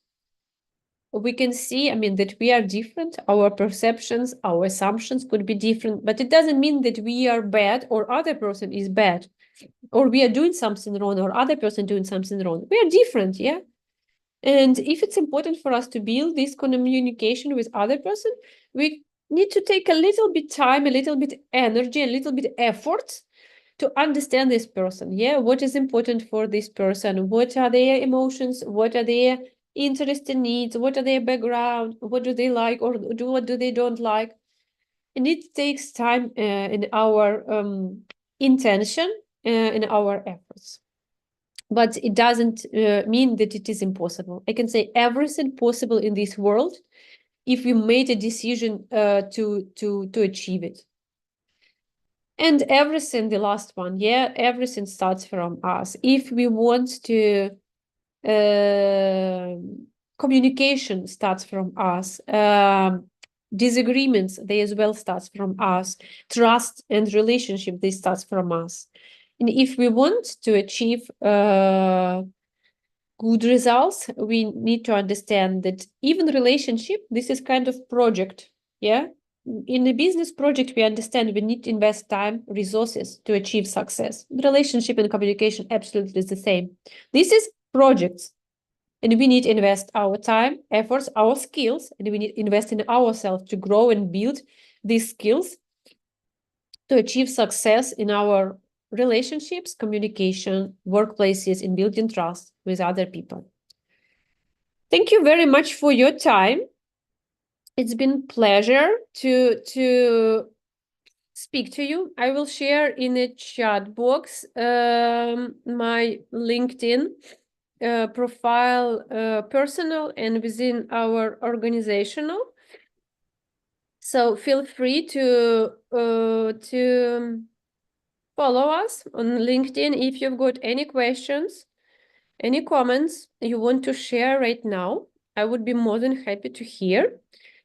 we can see, I mean, that we are different. Our perceptions, our assumptions could be different, but it doesn't mean that we are bad or other person is bad, or we are doing something wrong, or other person doing something wrong. We are different, yeah? And if it's important for us to build this communication with other person, we need to take a little bit time, a little bit energy, a little bit effort to understand this person, yeah? What is important for this person? What are their emotions? What are their interests and needs, what are their background, what do they like or what do they don't like. And it takes time in our intention, in our efforts. But it doesn't mean that it is impossible. I can say everything possible in this world if we made a decision to achieve it. And everything, the last one, yeah, everything starts from us. If we want to, communication starts from us. Disagreements, they as well starts from us. Trust and relationship, they starts from us. And if we want to achieve good results, we need to understand that even relationship, this is kind of project, yeah? In a business project, we understand we need to invest time, resources to achieve success. Relationship and communication, absolutely the same. This is projects, and we need to invest our time, efforts, our skills, and we need to invest in ourselves to grow and build these skills to achieve success in our relationships, communication, workplaces, and building trust with other people. Thank you very much for your time. It's been a pleasure to speak to you. I will share in a chat box my LinkedIn profile, personal and within our organizational. So feel free to follow us on LinkedIn if you've got any questions, any comments you want to share right now. I would be more than happy to hear.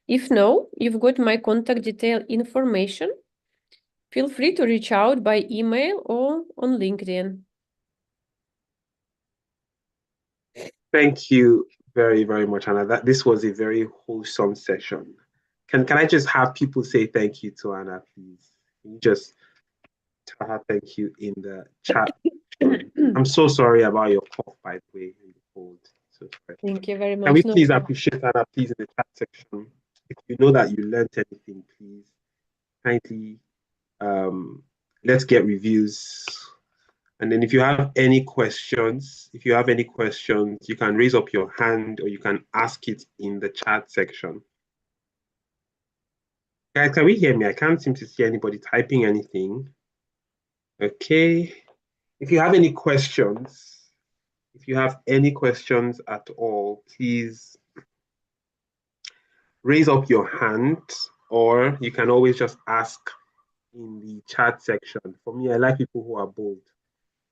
If no, you've got my contact detail information. Feel free to reach out by email or on LinkedIn. Thank you very, very much, Anna. This was a very wholesome session. Can I just have people say thank you to Anna, please? Can you just tell her thank you in the chat? I'm so sorry about your cough, by the way, and the cold. So sorry. Thank you very much. Can we please appreciate Anna, please, in the chat section? If you know that you learned anything, please kindly let's get reviews. And then if you have any questions, you can raise up your hand or you can ask it in the chat section. Guys, can we hear me? I can't seem to see anybody typing anything. Okay. If you have any questions at all, please raise up your hand, or you can always just ask in the chat section. For me, I like people who are bold.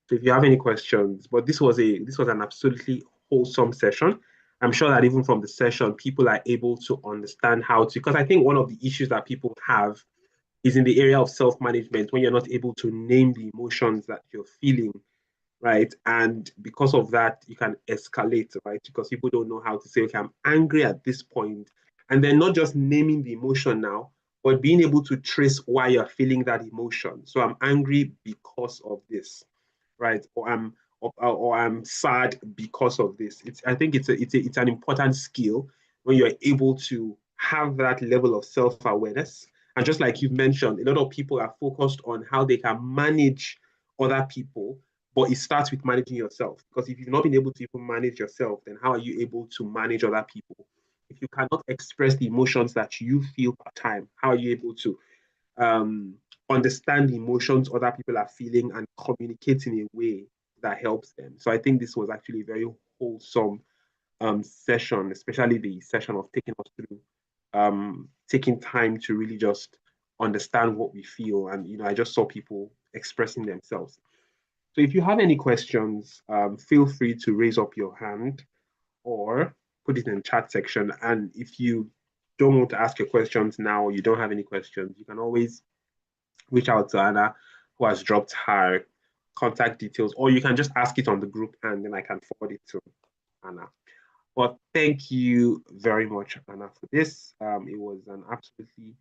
So if you have any questions, but this was an absolutely wholesome session. I'm sure that even from the session, people are able to understand how to, because I think one of the issues that people have is in the area of self-management, when you're not able to name the emotions that you're feeling, right? And because of that, you can escalate, right? Because people don't know how to say, okay, I'm angry at this point. And then not just naming the emotion now, but being able to trace why you're feeling that emotion. So I'm angry because of this, right? Or I'm sad because of this. I think it's an important skill when you're able to have that level of self-awareness. And just like you've mentioned, a lot of people are focused on how they can manage other people, but it starts with managing yourself. Because if you've not been able to even manage yourself, then how are you able to manage other people? If you cannot express the emotions that you feel at time, how are you able to understand the emotions other people are feeling and communicate in a way that helps them? So I think this was actually a very wholesome session, especially the session of taking us through taking time to really just understand what we feel. And I just saw people expressing themselves. So if you have any questions, feel free to raise up your hand or put it in the chat section. And if you don't want to ask your questions now, or you don't have any questions, you can always reach out to Anna, who has dropped her contact details, or you can just ask it on the group and then I can forward it to Anna. But thank you very much, Anna, for this. It was an absolutely,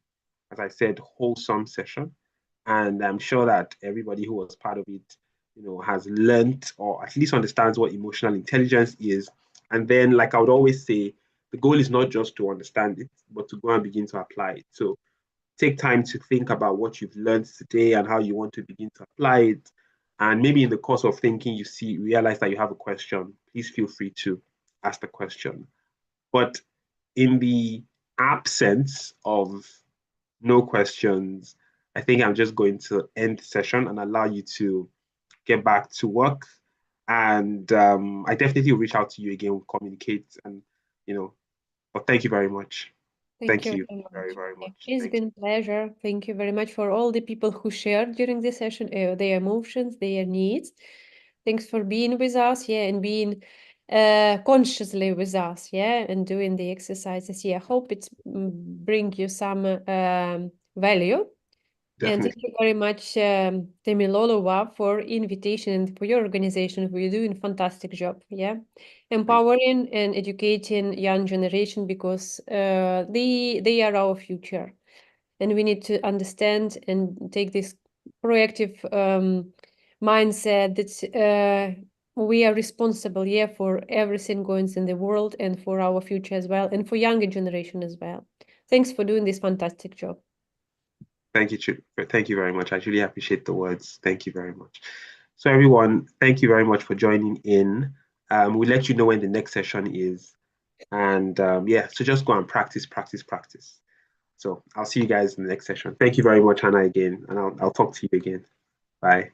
as I said, wholesome session. And I'm sure that everybody who was part of it, has learned or at least understands what emotional intelligence is. And then, like I would always say, the goal is not just to understand it, but to go and begin to apply it. So take time to think about what you've learned today and how you want to begin to apply it. And maybe in the course of thinking, realize that you have a question. Please feel free to ask the question. But in the absence of no questions, I think I'm just going to end the session and allow you to get back to work. And I definitely will reach out to you again, we'll communicate and, you know, but thank you very much. Thank Thank you you very very, much. very much. It's Thank you. been a pleasure. Thank you very much for all the people who shared during this session, their emotions, their needs. Thanks for being with us, yeah, and being consciously with us, yeah, and doing the exercises. Yeah, hope it's bring you some value. And thank Definitely. you very much, Temilolova, for invitation and for your organization. You're doing a fantastic job, yeah, Thank empowering and educating young generation because they are our future, and we need to understand and take this proactive mindset that we are responsible, yeah, for everything going in the world and for our future as well, and for younger generation as well. Thanks for doing this fantastic job. Thank you. Thank you very much. I really appreciate the words. Thank you very much. So everyone, thank you very much for joining in. We'll let you know when the next session is. And yeah, so just go and practice, practice, practice. So I'll see you guys in the next session. Thank you very much, Hannah, again. And I'll talk to you again. Bye.